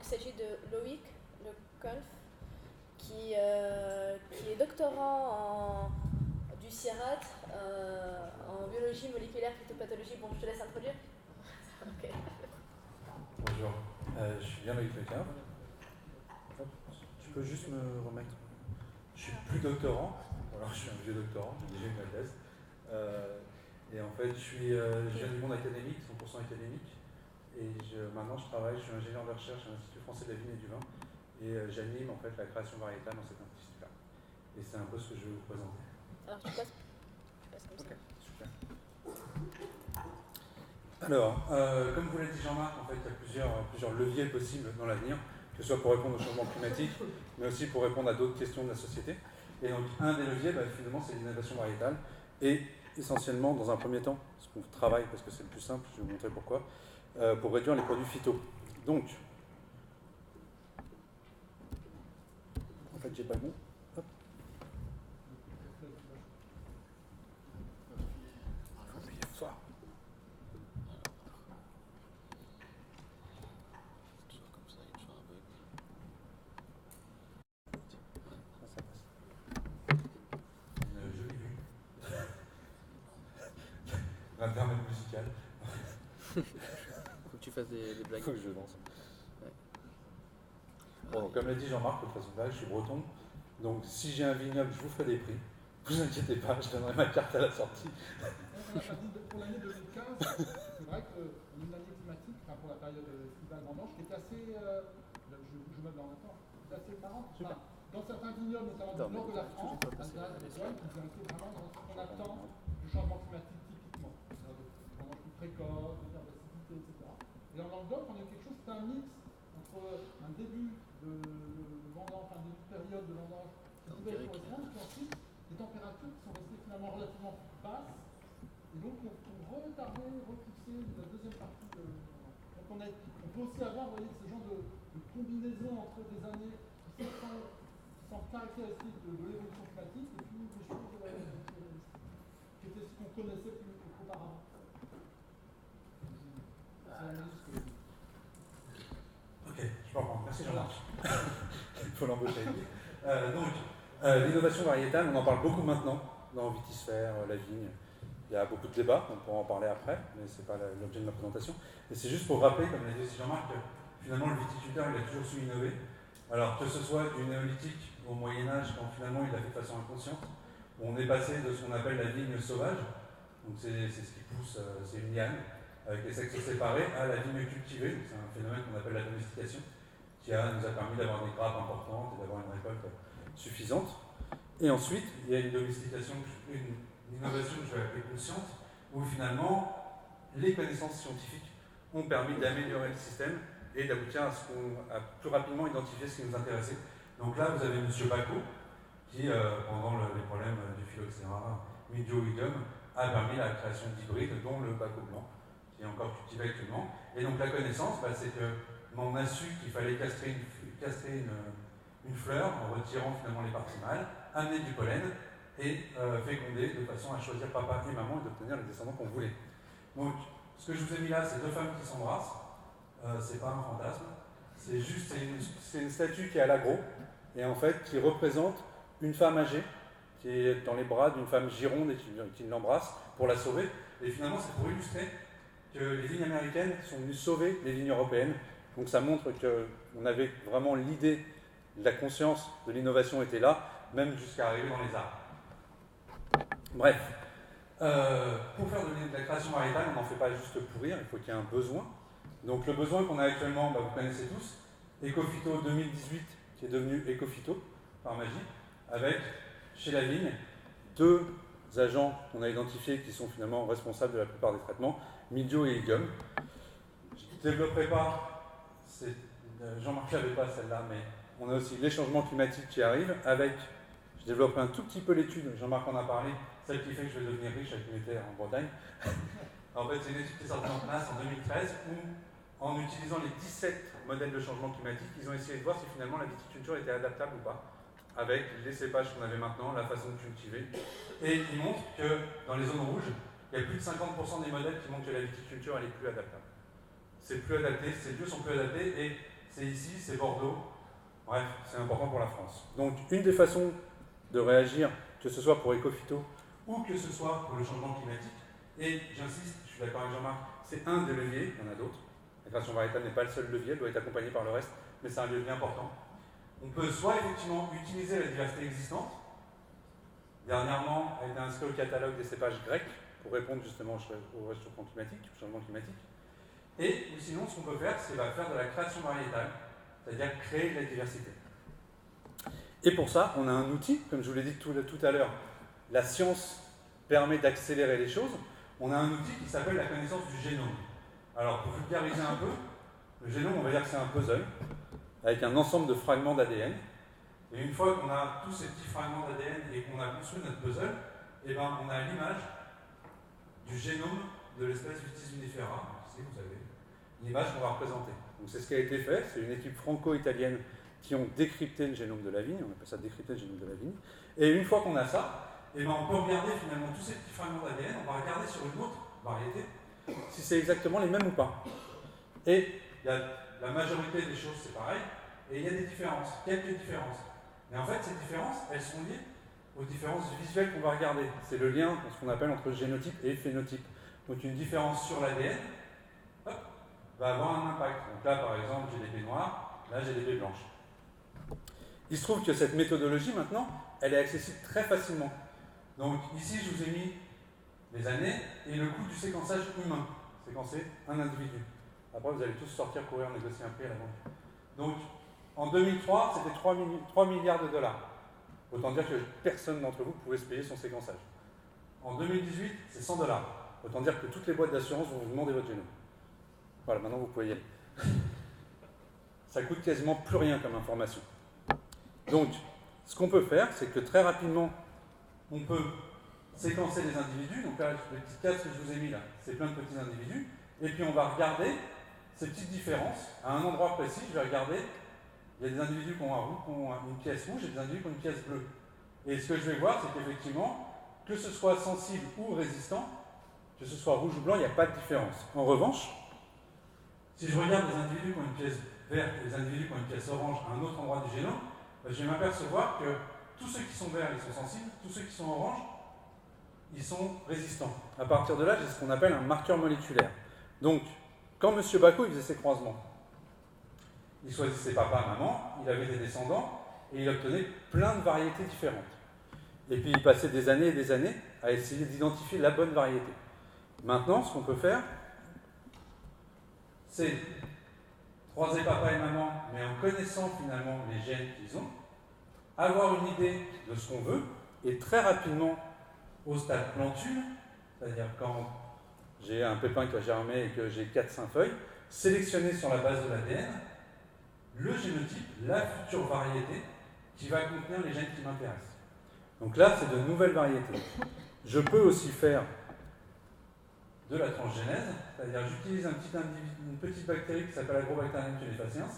s'agit de Loïc Le Colf, qui est doctorant du CIRAD en biologie moléculaire phytopathologie. Bon, je te laisse introduire. Ok. Bonjour, je suis bien Loïc Le Colf. Tu peux juste me remettre. Je suis plus doctorant, alors je suis un vieux doctorant, j'ai déjà eu ma thèse. Et en fait, je viens du monde académique, 100% académique. Et maintenant, je suis ingénieur de recherche à l'Institut français de la vigne et du vin. Et j'anime en fait la création variétale dans cet institut-là. Et c'est un peu ce que je vais vous présenter. Alors, tu passes comme ça. Ok, super. Alors, comme vous l'a dit Jean-Marc, en fait, il y a plusieurs leviers possibles dans l'avenir, que ce soit pour répondre au changement climatique, mais aussi pour répondre à d'autres questions de la société. Et donc, un des leviers, finalement, c'est l'innovation variétale. Et essentiellement, dans un premier temps, ce qu'on travaille, parce que c'est le plus simple, je vais vous montrer pourquoi, pour réduire les produits phyto. Donc, en fait, j'ai pas le bon. Hop. Faut appuyer fort. Toujours comme ça, il y a toujours un bug. Ça passe. Une jolie vue. L'intermède musical. Faut que tu fasses des blagues. Faut que je lance. Ouais. Bon, comme l'a dit Jean-Marc, de toute façon, je suis breton. Donc, si j'ai un vignoble, je vous ferai des prix. Vous inquiétez pas, je donnerai ma carte à la sortie. Pour l'année 2015, c'est vrai qu'on a une année climatique, pour la période estivale vendange, qui est assez, je meuble en même temps, qui est assez marrante. Enfin, dans certains vignobles, notamment du nord de la France, qui ont été vraiment dans ce qu'on attend du changement climatique typiquement. Des vendanges plus précoces, des terres d'acidité, etc. Et en Languedoc, on a eu quelque chose, c'est un mix entre un début de vendange, un début de période de vendange qui pouvait correspondre, et puis ensuite des températures qui sont restées finalement relativement basses. Et donc, pour retarder, repousser la deuxième partie de. Donc, on peut aussi avoir, vous voyez, ce genre de combinaison entre des années qui sont caractéristiques de l'évolution climatique et puis des choses qui étaient ce qu'on connaissait plus auparavant. Ok, je peux reprendre. Merci Jean-Marc. Il faut l'embaucher. L'innovation variétale, on en parle beaucoup maintenant dans Vitisphère, la vigne. Il y a beaucoup de débats, on pourra en parler après, mais ce n'est pas l'objet de ma présentation. Et c'est juste pour rappeler, comme l'a dit aussi Jean-Marc, que finalement le viticulteur il a toujours su innover. Alors que ce soit du néolithique au Moyen-Âge, quand finalement il l'a fait de façon inconsciente, où on est passé de ce qu'on appelle la vigne sauvage, donc c'est ce qui pousse, c'est une liane, avec les sexes séparés, à la vigne cultivée, donc c'est un phénomène qu'on appelle la domestication, qui nous a permis d'avoir des grappes importantes et d'avoir une récolte suffisante. Et ensuite, il y a une domestication, une innovation que je vais appeler consciente, où finalement les connaissances scientifiques ont permis d'améliorer le système et d'aboutir à ce qu'on a plus rapidement identifié ce qui nous intéressait. Donc là, vous avez M. Bacot, qui, pendant les problèmes du phylloxéra, Midioidium, a permis la création d'hybrides, dont le Bacot blanc, qui est encore cultivé actuellement. Et donc la connaissance, c'est que on a su qu'il fallait castrer une fleur en retirant finalement les parties mâles, amener du pollen et féconder de façon à choisir papa et maman et d'obtenir les descendants qu'on voulait. Donc, ce que je vous ai mis là, c'est deux femmes qui s'embrassent. C'est pas un fantasme. C'est juste, c'est une statue qui est à l'agro et en fait qui représente une femme âgée qui est dans les bras d'une femme gironde et qui l'embrasse pour la sauver. Et finalement, c'est pour illustrer que les vignes américaines sont venues sauver les vignes européennes. Donc ça montre qu'on avait vraiment l'idée, la conscience de l'innovation était là, même jusqu'à arriver dans les arbres. Bref, pour faire de la création variétale, on n'en fait pas juste pour rire, il faut qu'il y ait un besoin. Donc le besoin qu'on a actuellement, vous connaissez tous, Ecophyto 2018, qui est devenu Ecophyto, par magie, avec, chez la vigne, deux agents qu'on a identifiés qui sont finalement responsables de la plupart des traitements, Midio et Idium. Je ne développerai pas, Jean-Marc n'avait pas celle-là, mais on a aussi les changements climatiques qui arrivent, avec, je développerai un tout petit peu l'étude, Jean-Marc en a parlé, celle qui fait que je vais devenir riche avec mes terres en Bretagne. En fait, c'est une étude qui est sortie en place en 2013, où, en utilisant les 17 modèles de changement climatique, ils ont essayé de voir si finalement la viticulture était adaptable ou pas, avec les cépages qu'on avait maintenant, la façon de cultiver. Et ils montrent que dans les zones rouges, il y a plus de 50% des modèles qui montrent que la viticulture elle est plus adaptable. C'est plus adapté, ces lieux sont plus adaptés, et c'est ici, c'est Bordeaux. Bref, c'est important pour la France. Donc, une des façons de réagir, que ce soit pour Ecophyto ou que ce soit pour le changement climatique, et j'insiste, je suis d'accord avec Jean-Marc, c'est un des leviers, il y en a d'autres. La création variétale n'est pas le seul levier, elle doit être accompagnée par le reste, mais c'est un levier important. On peut soit effectivement utiliser la diversité existante. Dernièrement, a été inscrit au catalogue des cépages grecs pour répondre justement au réchauffement climatique, au changement climatique. Et ou sinon, ce qu'on peut faire, c'est faire de la création variétale, c'est-à-dire créer de la diversité. Et pour ça, on a un outil, comme je vous l'ai dit tout à l'heure, la science permet d'accélérer les choses. On a un outil qui s'appelle la connaissance du génome. Alors, pour vulgariser un peu, le génome, on va dire que c'est un puzzle, avec un ensemble de fragments d'ADN. Et une fois qu'on a tous ces petits fragments d'ADN et qu'on a construit notre puzzle, eh ben, on a l'image du génome de l'espèce Vitis vinifera. Ici, vous avez l'image qu'on va représenter. Donc, c'est ce qui a été fait. C'est une équipe franco-italienne qui ont décrypté le génome de la vigne. On appelle ça décrypter le génome de la vigne. Et une fois qu'on a ça, eh ben, on peut regarder finalement tous ces petits fragments d'ADN. On va regarder sur une autre variété si c'est exactement les mêmes ou pas. Et il y a la majorité des choses, c'est pareil. Et il y a des différences, quelques différences. Mais en fait, ces différences, elles sont liées aux différences visuelles qu'on va regarder. C'est le lien, ce qu'on appelle entre génotype et phénotype. Donc une différence sur l'ADN va avoir un impact. Donc là, par exemple, j'ai des baies noires, là, j'ai des baies blanches. Il se trouve que cette méthodologie, maintenant, elle est accessible très facilement. Donc ici, je vous ai mis les années et le coût du séquençage humain. Séquencer un individu. Après, vous allez tous sortir, courir, négocier un prix à la banque. Donc, en 2003, c'était 3 milliards de dollars. Autant dire que personne d'entre vous pouvait se payer son séquençage. En 2018, c'est 100 dollars. Autant dire que toutes les boîtes d'assurance vont vous demander votre génome. Voilà, maintenant vous pouvez y aller. Ça coûte quasiment plus rien comme information. Donc, ce qu'on peut faire, c'est que très rapidement, on peut séquencer les individus. Donc là, le petit casque que je vous ai mis là, c'est plein de petits individus. Et puis on va regarder ces petites différences. À un endroit précis, je vais regarder, il y a des individus qui ont une pièce rouge et des individus qui ont une pièce bleue. Et ce que je vais voir, c'est qu'effectivement, que ce soit sensible ou résistant, que ce soit rouge ou blanc, il n'y a pas de différence. En revanche, si je regarde des individus qui ont une pièce verte et des individus qui ont une pièce orange à un autre endroit du génome, je vais m'apercevoir que tous ceux qui sont verts, ils sont sensibles, tous ceux qui sont orange, ils sont résistants. À partir de là, j'ai ce qu'on appelle un marqueur moléculaire. Donc, quand M. Bacot il faisait ses croisements, il choisissait papa, maman, il avait des descendants, et il obtenait plein de variétés différentes. Et puis il passait des années et des années à essayer d'identifier la bonne variété. Maintenant, ce qu'on peut faire, c'est croiser papa et maman, mais en connaissant finalement les gènes qu'ils ont, avoir une idée de ce qu'on veut, et très rapidement, au stade plantule, c'est-à-dire quand j'ai un pépin qui a germé et que j'ai 4-5 feuilles, sélectionner sur la base de l'ADN le génotype, la future variété qui va contenir les gènes qui m'intéressent. Donc là, c'est de nouvelles variétés. Je peux aussi faire de la transgénèse, c'est-à-dire j'utilise une petite bactérie qui s'appelle Agrobacterium tumefaciens,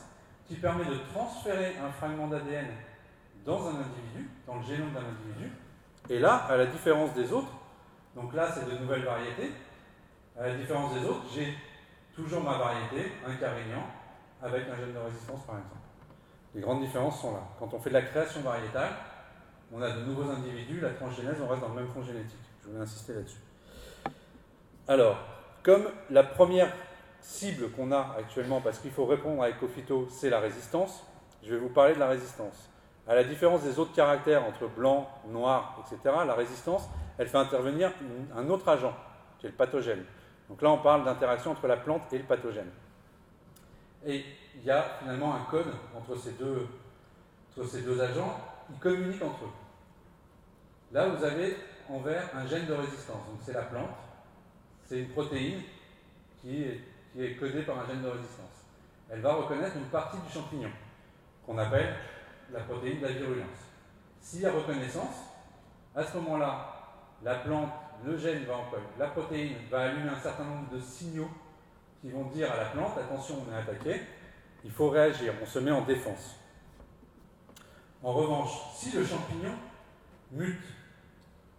qui permet de transférer un fragment d'ADN dans un individu, dans le génome d'un individu, et là, à la différence des autres, donc là c'est de nouvelles variétés, à la différence des autres, j'ai toujours ma variété, un carignan, avec un gène de résistance par exemple. Les grandes différences sont là. Quand on fait de la création variétale, on a de nouveaux individus, la transgénèse, on reste dans le même fond génétique. Je voulais insister là-dessus. Alors, comme la première cible qu'on a actuellement, parce qu'il faut répondre à Ecophyto, c'est la résistance, je vais vous parler de la résistance. À la différence des autres caractères entre blanc, noir, etc., la résistance, elle fait intervenir un autre agent, qui est le pathogène. Donc là, on parle d'interaction entre la plante et le pathogène. Et il y a finalement un code entre ces deux agents, ils communiquent entre eux. Là, vous avez en vert un gène de résistance, donc c'est la plante, c'est une protéine qui est codée par un gène de résistance. Elle va reconnaître une partie du champignon, qu'on appelle la protéine de la virulence. S'il y a reconnaissance, à ce moment-là, la plante, le gène la protéine va allumer un certain nombre de signaux qui vont dire à la plante, attention, on est attaqué, il faut réagir, on se met en défense. En revanche, si le champignon mute,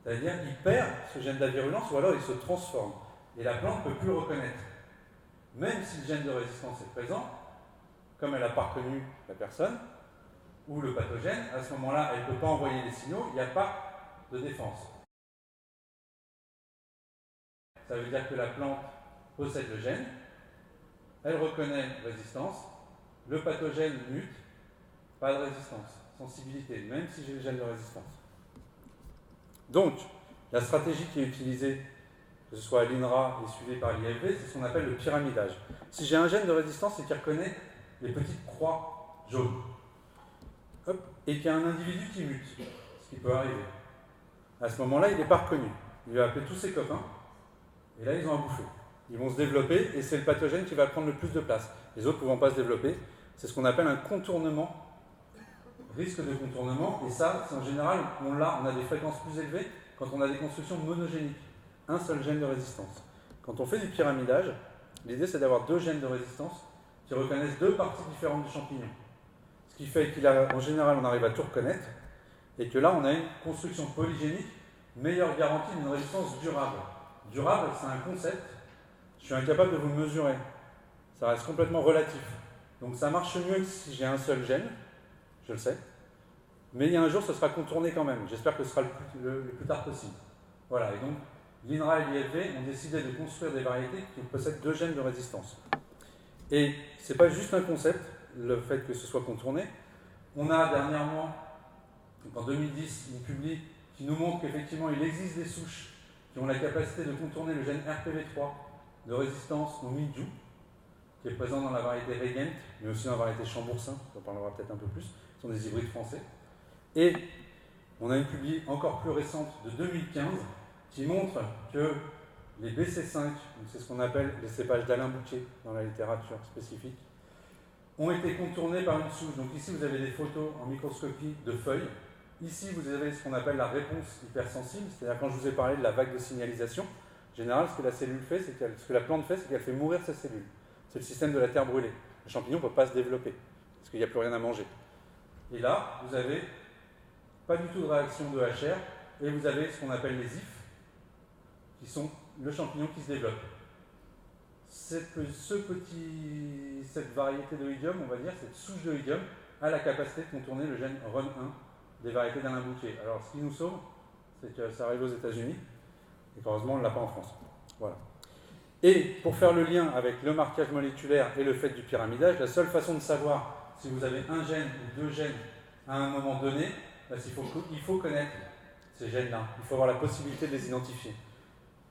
c'est-à-dire qu'il perd ce gène de la virulence ou alors il se transforme, et la plante ne peut plus le reconnaître. Même si le gène de résistance est présent, comme elle n'a pas reconnu la personne ou le pathogène, à ce moment-là, elle ne peut pas envoyer les signaux, il n'y a pas de défense. Ça veut dire que la plante possède le gène, elle reconnaît résistance, le pathogène mute, pas de résistance, sensibilité, même si j'ai le gène de résistance. Donc, la stratégie qui est utilisée, que ce soit à l'INRA et suivie par l'IFV, c'est ce qu'on appelle le pyramidage. Si j'ai un gène de résistance, c'est qu'il reconnaît les petites croix jaunes. Hop, et qu'il y a un individu qui mute, ce qui peut arriver. À ce moment-là, il n'est pas reconnu. Il va appeler tous ses copains, et là, ils ont à bouffer. Ils vont se développer, et c'est le pathogène qui va prendre le plus de place. Les autres ne pouvant pas se développer, c'est ce qu'on appelle un contournement, risque de contournement, et ça, c'est en général, on a des fréquences plus élevées quand on a des constructions monogéniques, un seul gène de résistance. Quand on fait du pyramidage, l'idée c'est d'avoir deux gènes de résistance qui reconnaissent deux parties différentes du champignon. Ce qui fait qu'en général, on arrive à tout reconnaître, et que là, on a une construction polygénique, meilleure garantie d'une résistance durable. Durable, c'est un concept, je suis incapable de vous le mesurer. Ça reste complètement relatif. Donc ça marche mieux que si j'ai un seul gène, je le sais. Mais il y a un jour, ce sera contourné quand même. J'espère que ce sera le plus tard possible. Voilà, et donc l'INRA et l'IFV ont décidé de construire des variétés qui possèdent deux gènes de résistance. Et ce n'est pas juste un concept, le fait que ce soit contourné. On a dernièrement, en 2010, une publi qui nous montre qu'effectivement, il existe des souches qui ont la capacité de contourner le gène RPV3 de résistance au mildiou, qui est présent dans la variété Regent, mais aussi dans la variété Chambourcin, on en parlera peut-être un peu plus, ce sont des hybrides français. Et on a une publi encore plus récente de 2015 qui montre que les BC5, c'est ce qu'on appelle les cépages d'Alain Bouquet dans la littérature spécifique, ont été contournés par une souche. Donc ici vous avez des photos en microscopie de feuilles. Ici vous avez ce qu'on appelle la réponse hypersensible, c'est-à-dire quand je vous ai parlé de la vague de signalisation, en général ce que la cellule fait, ce que la plante fait, c'est qu'elle fait mourir ses cellules. C'est le système de la terre brûlée. Le champignon ne peut pas se développer, parce qu'il n'y a plus rien à manger. Et là, vous avez pas du tout de réaction de HR, et vous avez ce qu'on appelle les IF, qui sont le champignon qui se développe. Cette variété de Oïdium, on va dire, cette souche de Oïdium, a la capacité de contourner le gène RUN1 des variétés d'Alain Bouquet. Alors, ce qui nous sauve, c'est que ça arrive aux États-Unis, et qu'heureusement, on ne l'a pas en France. Voilà. Et pour faire le lien avec le marquage moléculaire et le fait du pyramidage, la seule façon de savoir si vous avez un gène ou deux gènes à un moment donné, il faut connaître ces gènes-là. Il faut avoir la possibilité de les identifier.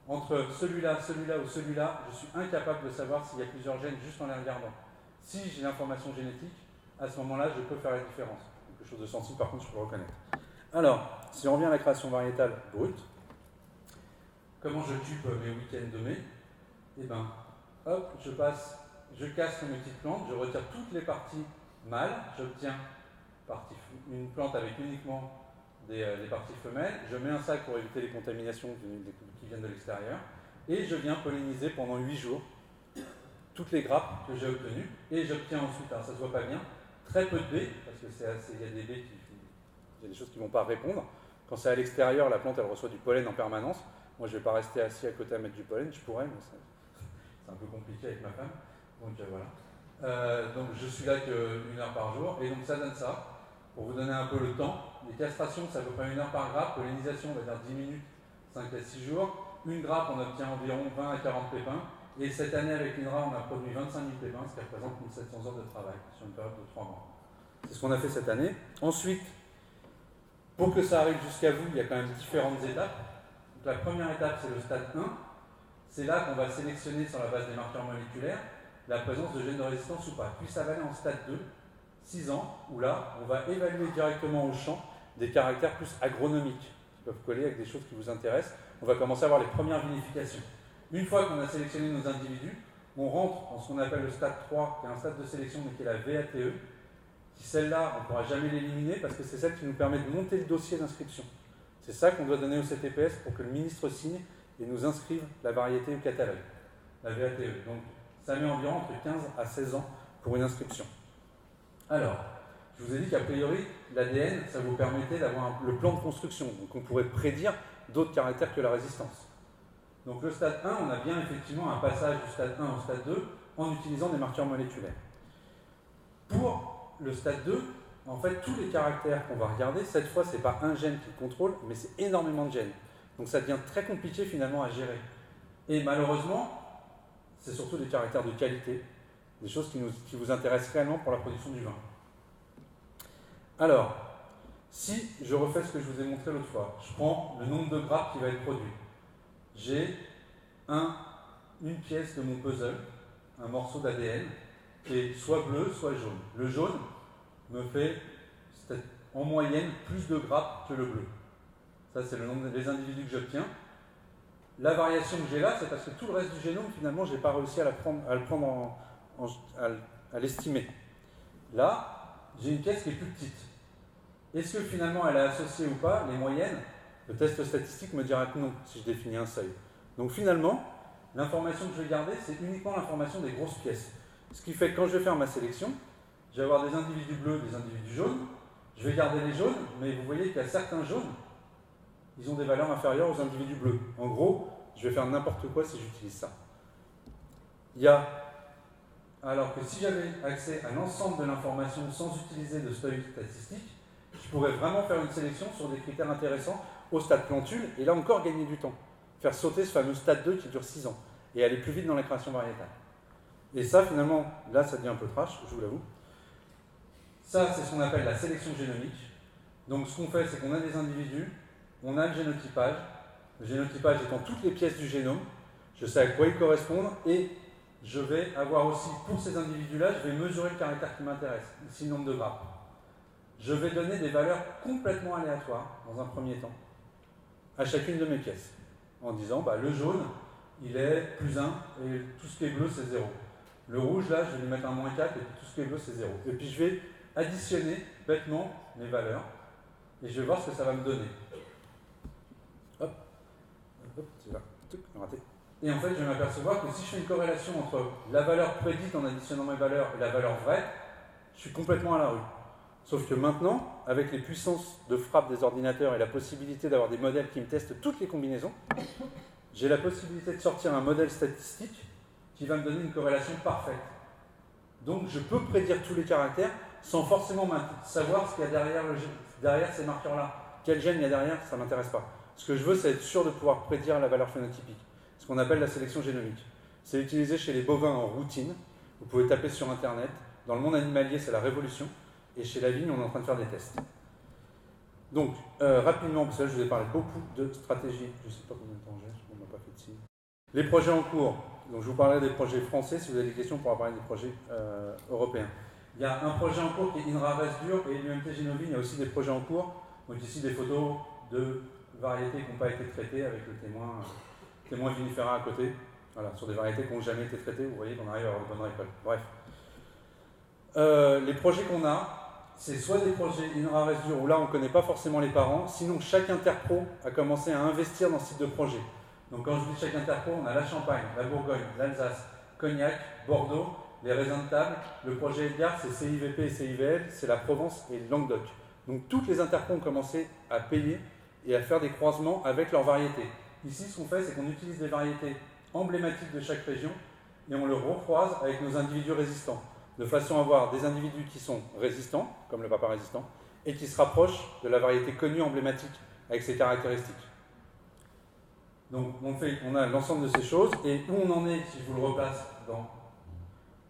Entre celui-là, celui-là ou celui-là, je suis incapable de savoir s'il y a plusieurs gènes juste en les regardant. Si j'ai l'information génétique, à ce moment-là, je peux faire la différence. Quelque chose de sensible, par contre, je peux le reconnaître. Alors, si on revient à la création variétale brute, comment je tue mes week-ends de mai? Eh bien, hop, je casse mes petites plantes, je retire toutes les parties mâles, j'obtiens une plante avec uniquement des parties femelles, je mets un sac pour éviter les contaminations qui viennent de l'extérieur, et je viens polliniser pendant 8 jours toutes les grappes que j'ai obtenues, et j'obtiens ensuite, alors ça se voit pas bien, très peu de baies, parce que il y a des baies il y a des choses qui ne vont pas répondre. Quand c'est à l'extérieur, la plante elle reçoit du pollen en permanence. Moi je ne vais pas rester assis à côté à mettre du pollen, je pourrais, mais c'est un peu compliqué avec ma femme. Donc voilà. Donc je suis là qu'1 heure par jour, et donc ça donne ça. Pour vous donner un peu le temps, les castrations, c'est à peu près 1 heure par grappe, pollinisation, on va dire 10 minutes, 5 à 6 jours. Une grappe, on obtient environ 20 à 40 pépins, et cette année avec l'INRA, on a produit 25 000 pépins, ce qui représente 1700 heures de travail sur une période de 3 mois. C'est ce qu'on a fait cette année. Ensuite, pour que ça arrive jusqu'à vous, il y a quand même différentes étapes. Donc la première étape, c'est le stade 1. C'est là qu'on va sélectionner sur la base des marqueurs moléculaires la présence de gènes de résistance ou pas. Puis ça va aller en stade 2, 6 ans, où là, on va évaluer directement au champ des caractères plus agronomiques qui peuvent coller avec des choses qui vous intéressent. On va commencer à avoir les premières vinifications. Une fois qu'on a sélectionné nos individus, on rentre en ce qu'on appelle le stade 3, qui est un stade de sélection, mais qui est la VATE, qui celle-là, on ne pourra jamais l'éliminer parce que c'est celle qui nous permet de monter le dossier d'inscription. C'est ça qu'on doit donner au CTPS pour que le ministre signe et nous inscrive la variété au catalogue, la VATE. Donc ça met environ entre 15 à 16 ans pour une inscription. Alors, je vous ai dit qu'a priori, l'ADN, ça vous permettait d'avoir le plan de construction. Donc on pourrait prédire d'autres caractères que la résistance. Donc le stade 1, on a bien effectivement un passage du stade 1 au stade 2 en utilisant des marqueurs moléculaires. Pour le stade 2, en fait, tous les caractères qu'on va regarder, cette fois, ce n'est pas un gène qui le contrôle, mais c'est énormément de gènes. Donc ça devient très compliqué finalement à gérer. Et malheureusement, c'est surtout des caractères de qualité, des choses qui vous intéressent réellement pour la production du vin. Alors, si je refais ce que je vous ai montré l'autre fois, je prends le nombre de grappes qui va être produit. J'ai une pièce de mon puzzle, un morceau d'ADN, qui est soit bleu, soit jaune. Le jaune me fait en moyenne plus de grappes que le bleu. Ça, c'est le nombre des individus que j'obtiens. La variation que j'ai là, c'est parce que tout le reste du génome, finalement, je n'ai pas réussi à l'estimer. Là, j'ai une pièce qui est plus petite. Est-ce que finalement elle est associée ou pas? Les moyennes, le test statistique me dira que non, si je définis un seuil. Donc finalement, l'information que je vais garder, c'est uniquement l'information des grosses pièces. Ce qui fait que quand je vais faire ma sélection, je vais avoir des individus bleus, des individus jaunes. Je vais garder les jaunes, mais vous voyez qu'il y a certains jaunes, ils ont des valeurs inférieures aux individus bleus. En gros, je vais faire n'importe quoi si j'utilise ça. Alors que si j'avais accès à l'ensemble de l'information sans utiliser de seuil statistique, je pourrais vraiment faire une sélection sur des critères intéressants au stade plantule, et là encore gagner du temps. Faire sauter ce fameux stade 2 qui dure 6 ans, et aller plus vite dans la création variétale. Et ça, finalement, là, ça devient un peu trash, je vous l'avoue. Ça, c'est ce qu'on appelle la sélection génomique. Donc, ce qu'on fait, c'est qu'on a des individus, on a le génotypage. Le génotypage étant toutes les pièces du génome, je sais à quoi ils correspondent, et je vais avoir aussi, pour ces individus-là, je vais mesurer le caractère qui m'intéresse, ici le nombre de grappes. Je vais donner des valeurs complètement aléatoires, dans un premier temps, à chacune de mes pièces, en disant, le jaune, il est plus 1, et tout ce qui est bleu, c'est 0. Le rouge, là, je vais lui mettre un moins 4, et puis tout ce qui est bleu, c'est 0. Et puis je vais additionner bêtement mes valeurs, et je vais voir ce que ça va me donner. Hop, c'est là, raté. Et en fait, je vais m'apercevoir que si je fais une corrélation entre la valeur prédite en additionnant mes valeurs et la valeur vraie, je suis complètement à la rue. Sauf que maintenant, avec les puissances de frappe des ordinateurs et la possibilité d'avoir des modèles qui me testent toutes les combinaisons, j'ai la possibilité de sortir un modèle statistique qui va me donner une corrélation parfaite. Donc je peux prédire tous les caractères sans forcément savoir ce qu'il y a derrière ces marqueurs-là. Quel gène il y a derrière, ça ne m'intéresse pas. Ce que je veux, c'est être sûr de pouvoir prédire la valeur phénotypique. Ce qu'on appelle la sélection génomique. C'est utilisé chez les bovins en routine. Vous pouvez taper sur Internet. Dans le monde animalier, c'est la révolution. Et chez la vigne, on est en train de faire des tests. Donc, rapidement, parce que là, je vous ai parlé beaucoup de stratégies. Je ne sais pas combien de temps j'ai, on ne m'a pas fait de signe. Les projets en cours. Donc, je vous parlerai des projets français. Si vous avez des questions, on pourra parler des projets européens. Il y a un projet en cours qui est INRA-Resdur et l'UMT Génovigne. Il y a aussi des projets en cours. Donc, ici, des photos de variétés qui n'ont pas été traitées avec le témoin vinifera à côté. Voilà, sur des variétés qui n'ont jamais été traitées. Vous voyez qu'on arrive à avoir de bonnes récoltes. Bref. Les projets qu'on a, c'est soit des projets INRA-Resdur où là on ne connaît pas forcément les parents, sinon chaque interpro a commencé à investir dans ce type de projet. Donc quand je dis chaque interpro, on a la Champagne, la Bourgogne, l'Alsace, Cognac, Bordeaux, les raisins de table. Le projet Edgard, c'est CIVP et CIVL, c'est la Provence et le Languedoc. Donc toutes les interpros ont commencé à payer et à faire des croisements avec leurs variétés. Ici, ce qu'on fait, c'est qu'on utilise des variétés emblématiques de chaque région et on le recroise avec nos individus résistants, de façon à avoir des individus qui sont résistants, comme le papa résistant, et qui se rapprochent de la variété connue emblématique avec ses caractéristiques. Donc on a l'ensemble de ces choses, et où on en est, si je vous le replace dans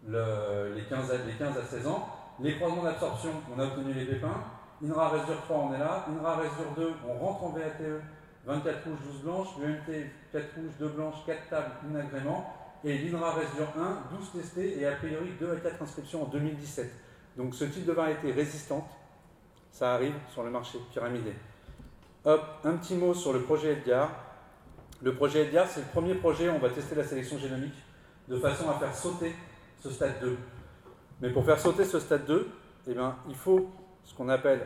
les 15 à 16 ans, les croisements d'absorption, on a obtenu les pépins, INRA-Resdur 3, on est là, INRA-Resdur 2, on rentre en VATE, 24 rouges, 12 blanches, UMT 4 rouges, 2 blanches, 4 tables, un agrément, et l'INRA-Resdur 1, 12 testés, et a priori 2 à 4 inscriptions en 2017. Donc ce type de variété résistante, ça arrive sur le marché pyramidé. Hop, un petit mot sur le projet Edgard. Le projet Edgard, c'est le premier projet où on va tester la sélection génomique de façon à faire sauter ce stade 2. Mais pour faire sauter ce stade 2, eh bien, il faut ce qu'on appelle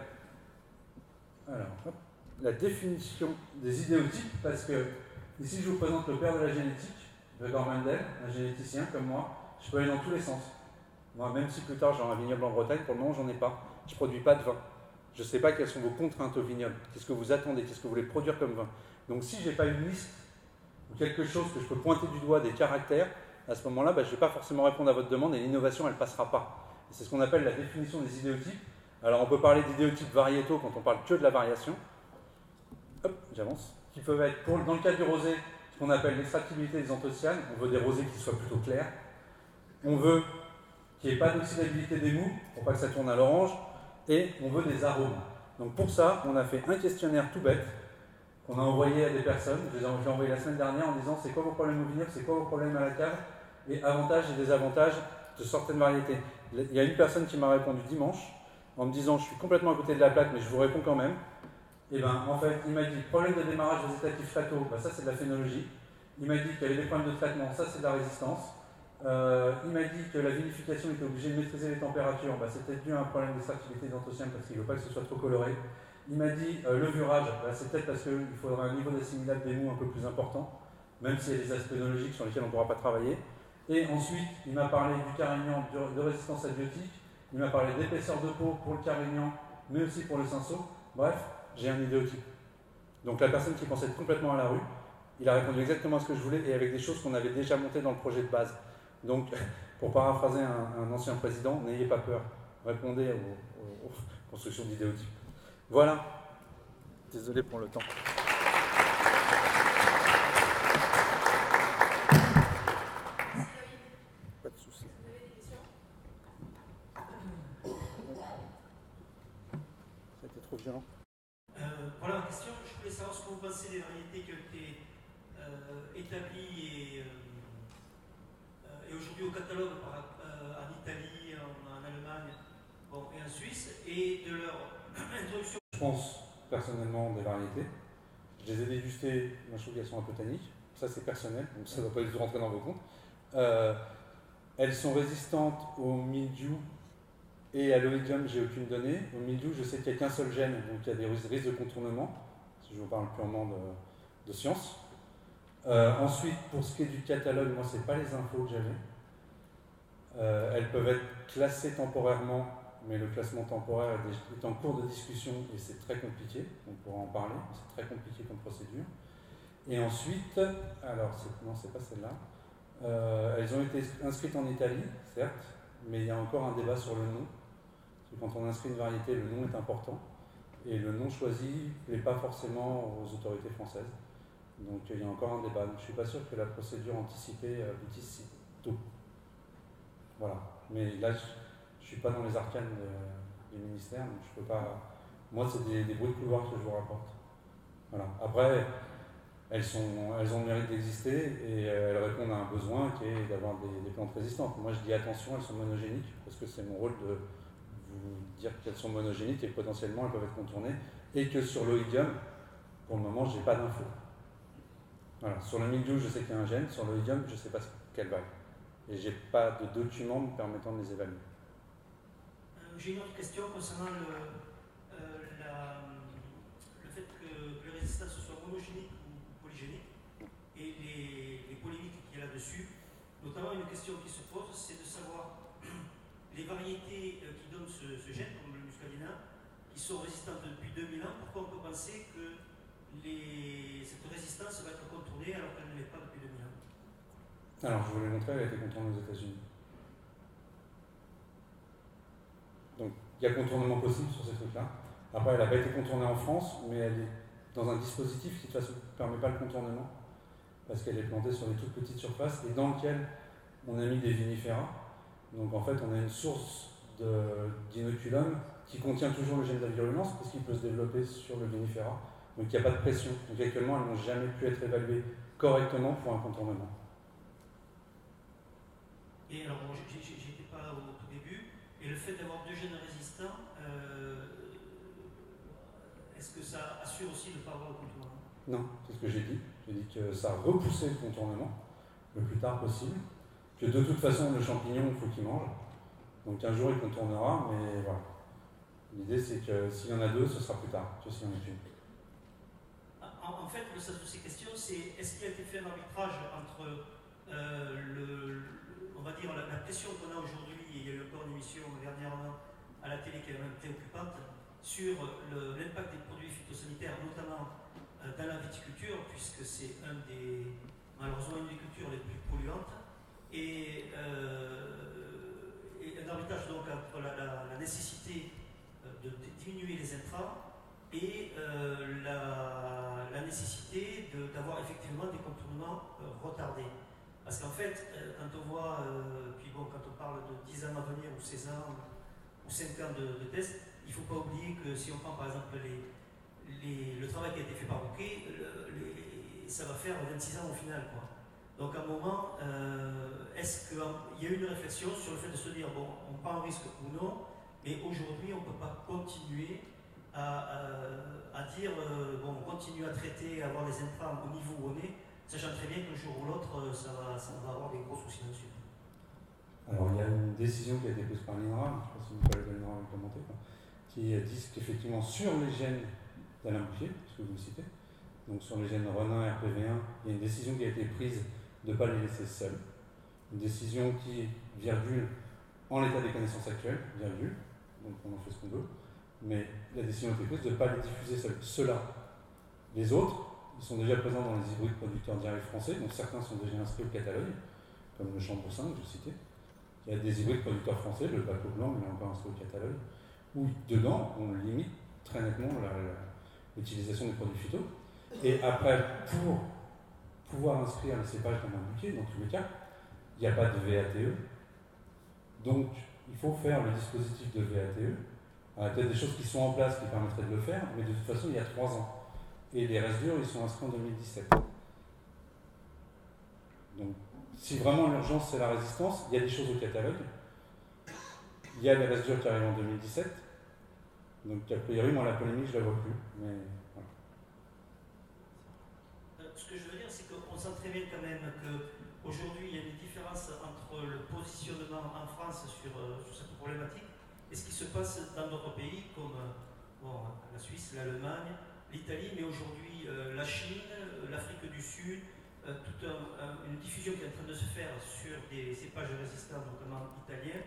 la définition des idéotypes, parce que ici je vous présente le père de la génétique, Gregor Mendel, un généticien comme moi. Je peux aller dans tous les sens. Moi, même si plus tard j'aurai un vignoble en Bretagne, pour le moment j'en ai pas. Je ne produis pas de vin. Je ne sais pas quelles sont vos contraintes au vignoble, qu'est-ce que vous attendez, qu'est-ce que vous voulez produire comme vin. Donc si je n'ai pas une liste ou quelque chose que je peux pointer du doigt, des caractères, à ce moment-là, je ne vais pas forcément répondre à votre demande et l'innovation, elle ne passera pas. C'est ce qu'on appelle la définition des idéotypes. Alors on peut parler d'idéotypes variétaux quand on parle que de la variation. Hop, j'avance. Qui peuvent être, dans le cas du rosé, ce qu'on appelle l'extractibilité des anthocyanes. On veut des rosés qui soient plutôt clairs. On veut qu'il n'y ait pas d'oxydabilité des mous, pour pas que ça tourne à l'orange. Et on veut des arômes. Donc pour ça, on a fait un questionnaire tout bête qu'on a envoyé à des personnes. Je l'ai envoyé la semaine dernière en disant c'est quoi vos problèmes au vinyle, c'est quoi vos problèmes à la cave, et avantages et désavantages de certaines variétés. Il y a une personne qui m'a répondu dimanche en me disant je suis complètement à côté de la plaque mais je vous réponds quand même. Et ben en fait il m'a dit problème de démarrage végétatif flato, ça c'est de la phénologie. Il m'a dit qu'il y avait des problèmes de traitement, ça c'est de la résistance. Il m'a dit que la vinification était obligée de maîtriser les températures, c'était dû à un problème d'extractivité d'anthocyanes parce qu'il ne veut pas que ce soit trop coloré. Il m'a dit levurage, c'est peut-être parce qu'il faudra un niveau d'assimilable des mous un peu plus important, même s'il y a des aspects œnologiques sur lesquels on ne pourra pas travailler. Et ensuite, il m'a parlé du carignan de résistance abiotique, il m'a parlé d'épaisseur de peau pour le carignan, mais aussi pour le cinceau. Bref, j'ai un idéotype. Donc la personne qui pensait être complètement à la rue, il a répondu exactement à ce que je voulais et avec des choses qu'on avait déjà montées dans le projet de base. Donc, pour paraphraser un ancien président, n'ayez pas peur, répondez aux constructions d'idéotypes. Voilà. Désolé pour le temps. Pas de soucis. Ça a été trop violent. Voilà ma question. Je voulais savoir ce que vous pensez des variétés qui ont été établies et aujourd'hui au catalogue en Italie, en Allemagne et en Suisse, et de leur introduction. Je pense personnellement des variétés. Je les ai dégustées, moi je trouve qu'elles sont un peu tanniques. Ça c'est personnel, donc ça ne doit pas du tout rentrer dans vos comptes. Elles sont résistantes au mildiou et à l'oïdium, j'ai aucune donnée. Au mildiou, je sais qu'il n'y a qu'un seul gène, donc il y a des risques de contournement, si je vous parle purement de science. Ensuite, pour ce qui est du catalogue, moi, ce n'est pas les infos que j'avais. Elles peuvent être classées temporairement, mais le classement temporaire est en cours de discussion et c'est très compliqué. On pourra en parler, c'est très compliqué comme procédure. Et ensuite, alors, non, c'est pas celle-là. Elles ont été inscrites en Italie, certes, mais il y a encore un débat sur le nom. Parce que quand on inscrit une variété, le nom est important. Et le nom choisi ne plaît pas forcément aux autorités françaises. Donc il y a encore un débat. Donc, je ne suis pas sûr que la procédure anticipée aboutisse si tôt. Voilà. Mais là, je ne suis pas dans les arcanes du ministère, donc je peux pas. Moi, c'est des bruits de couloir que je vous rapporte. Voilà. Après, elles ont le mérite d'exister et elles répondent à un besoin qui est d'avoir des plantes résistantes. Moi, je dis attention, elles sont monogéniques, parce que c'est mon rôle de vous dire qu'elles sont monogéniques et que potentiellement elles peuvent être contournées, et que sur l'oïdium, pour le moment, je n'ai pas d'infos. Voilà. Sur le mildiou, je sais qu'il y a un gène, sur l'oïdium, je ne sais pas ce qu'elles valent. Et je n'ai pas de documents me permettant de les évaluer. J'ai une autre question concernant le fait que les résistances soient monogéniques ou polygéniques et les polémiques qu'il y a là-dessus. Notamment, une question qui se pose, c'est de savoir les variétés qui donnent ce gène, comme le muscadina, qui sont résistantes depuis 2000 ans. Pourquoi on peut penser que cette résistance va être contournée alors qu'elle ne l'est pas depuis 2000 ans? Alors, je vous l'ai montré, elle a été contournée aux États-Unis. Donc, il y a contournement possible sur ces trucs-là. Après, elle n'a pas été contournée en France, mais elle est dans un dispositif qui de toute façon ne permet pas le contournement, parce qu'elle est plantée sur des toutes petites surfaces, et dans lequel on a mis des vinifera. Donc, en fait, on a une source d'inoculum qui contient toujours le gène de la virulence, parce qu'il peut se développer sur le vinifera. Donc, il n'y a pas de pression. Donc, actuellement, elles n'ont jamais pu être évaluées correctement pour un contournement. Et alors, bon, j'étais pas au tout début, et le fait d'avoir deux gènes résistants, est-ce que ça assure aussi de ne pas avoir le contournement? Non, c'est ce que j'ai dit. J'ai dit que ça repoussait le contournement le plus tard possible, que de toute façon, le champignon, il faut qu'il mange. Donc un jour, il contournera, mais voilà. L'idée, c'est que s'il y en a deux, ce sera plus tard que s'il y en a qu'une. En fait, le sens de ces questions, c'est est-ce qu'il a été fait un arbitrage entre on va dire la pression qu'on a aujourd'hui, et il y a eu encore une émission dernièrement à la télé qui est même préoccupante, sur l'impact des produits phytosanitaires, notamment dans la viticulture, puisque c'est malheureusement une des cultures les plus polluantes, et un arbitrage donc entre effectivement des contournements retardés. Parce qu'en fait, quand on voit, quand on parle de 10 ans à venir ou 16 ans ou 5 ans de tests, il ne faut pas oublier que si on prend par exemple le travail qui a été fait par Bouquet, ça va faire 26 ans au final, quoi. Donc à un moment, est-ce qu'il y a eu une réflexion sur le fait de se dire, bon, on prend un risque ou non, mais aujourd'hui on ne peut pas continuer à dire, bon, on continue à traiter, à avoir des intrants au niveau où on est, sachant très bien qu'un jour ou l'autre, ça va avoir des gros soucis là-dessus. Alors il y a une décision qui a été prise par l'INRA, je ne sais pas si vous collègue de l'INRA va commenter, qui dit qu'effectivement sur les gènes d'Alain Bouchier, ce que vous citez, donc sur les gènes renin RPV1, il y a une décision qui a été prise de ne pas les laisser seuls. Une décision qui, virgule, en l'état des connaissances actuelles, virgule, donc on en fait ce qu'on veut, mais la décision a été prise de ne pas les diffuser seuls. Ceux-là, les autres, ils sont déjà présents dans les hybrides producteurs directs français, donc certains sont déjà inscrits au catalogue, comme le Chamboursin que je citais. Il y a des hybrides producteurs français, le Baco Blanc, il est encore inscrit au catalogue, où dedans, on limite très nettement l'utilisation des produits phyto. Et après, pour pouvoir inscrire les cépages dans un bouquet, dans tous les cas, il n'y a pas de VATE. Donc, il faut faire le dispositif de VATE. Il y a peut-être des choses qui sont en place qui permettraient de le faire, mais de toute façon, il y a 3 ans. Et les résidus, ils sont inscrits en 2017. Donc, si vraiment l'urgence c'est la résistance, il y a des choses au catalogue. Il y a les résidus qui arrivent en 2017. Donc, a priori, moi, la polémique, je ne la vois plus. Mais, voilà. Ce que je veux dire, c'est qu'on sent très bien quand même qu'aujourd'hui, il y a une différence entre le positionnement en France sur cette problématique et ce qui se passe dans d'autres pays comme la Suisse, l'Allemagne, l'Italie, mais aujourd'hui la Chine, l'Afrique du Sud, toute une diffusion qui est en train de se faire sur des cépages résistants, notamment italiens.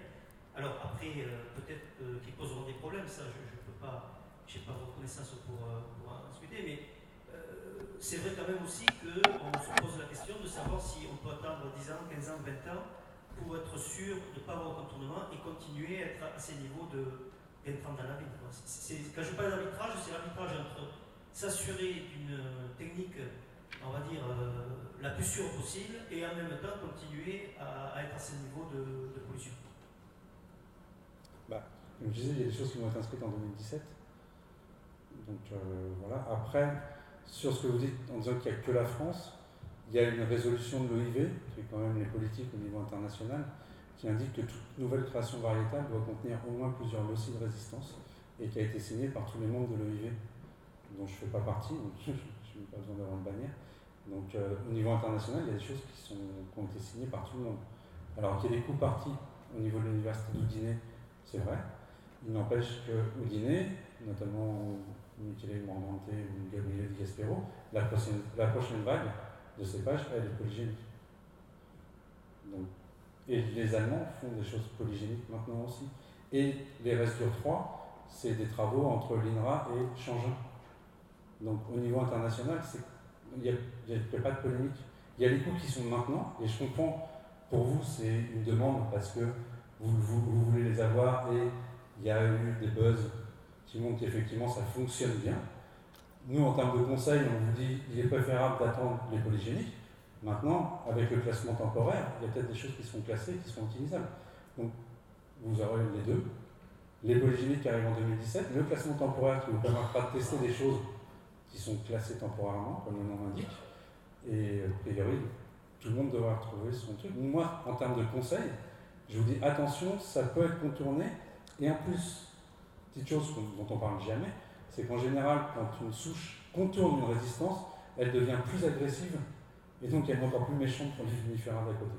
Alors après, peut-être qu'ils poseront des problèmes, ça je ne peux pas, je n'ai pas de reconnaissance pour en discuter, mais c'est vrai quand même aussi qu'on se pose la question de savoir si on peut attendre 10 ans, 15 ans, 20 ans pour être sûr de ne pas avoir de contournement et continuer à être à ces niveaux d'intrants dans la vie. Quand je parle d'arbitrage, c'est l'arbitrage entre s'assurer d'une technique, on va dire, la plus sûre possible et en même temps continuer à être à ces niveaux de pollution. Comme je disais, il y a des choses qui vont être inscrites en 2017. Donc voilà. Après, sur ce que vous dites en disant qu'il n'y a que la France, il y a une résolution de l'OIV, qui est quand même les politiques au niveau international, qui indique que toute nouvelle création variétale doit contenir au moins plusieurs loci de résistance et qui a été signée par tous les membres de l'OIV, dont je ne fais pas partie, donc je n'ai pas besoin d'avoir une bannière. Donc au niveau international, il y a des choses qui ont été signées par tout le monde. Alors qu'il y ait des coups partis au niveau de l'université d'Oudinet, c'est vrai. Il n'empêche qu'Oudinet, notamment Michele Morgante ou Gabriele Di Gaspero, la prochaine vague de cépages, elle est polygénique. Donc, et les Allemands font des choses polygéniques maintenant aussi. Et les Resdure 3, c'est des travaux entre l'INRA et Changin. Donc au niveau international, il n'y a pas de polémique. Il y a les coûts qui sont maintenant, et je comprends, pour vous, c'est une demande parce que vous voulez les avoir et il y a eu des buzz qui montrent qu'effectivement ça fonctionne bien. Nous, en termes de conseils, on vous dit qu'il est préférable d'attendre les polygéniques. Maintenant, avec le classement temporaire, il y a peut-être des choses qui sont classées qui sont utilisables. Donc, vous aurez les deux. Les polygéniques qui arrivent en 2017, le classement temporaire qui vous permettra de tester des choses qui sont classées temporairement, comme le nom l'indique. Et a priori, tout le monde devra retrouver son truc. Moi, en termes de conseils, je vous dis attention, ça peut être contourné. Et en plus, petite chose dont on ne parle jamais, c'est qu'en général, quand une souche contourne une résistance, elle devient plus agressive et donc elle est encore plus méchante pour les vinifères d'à côté.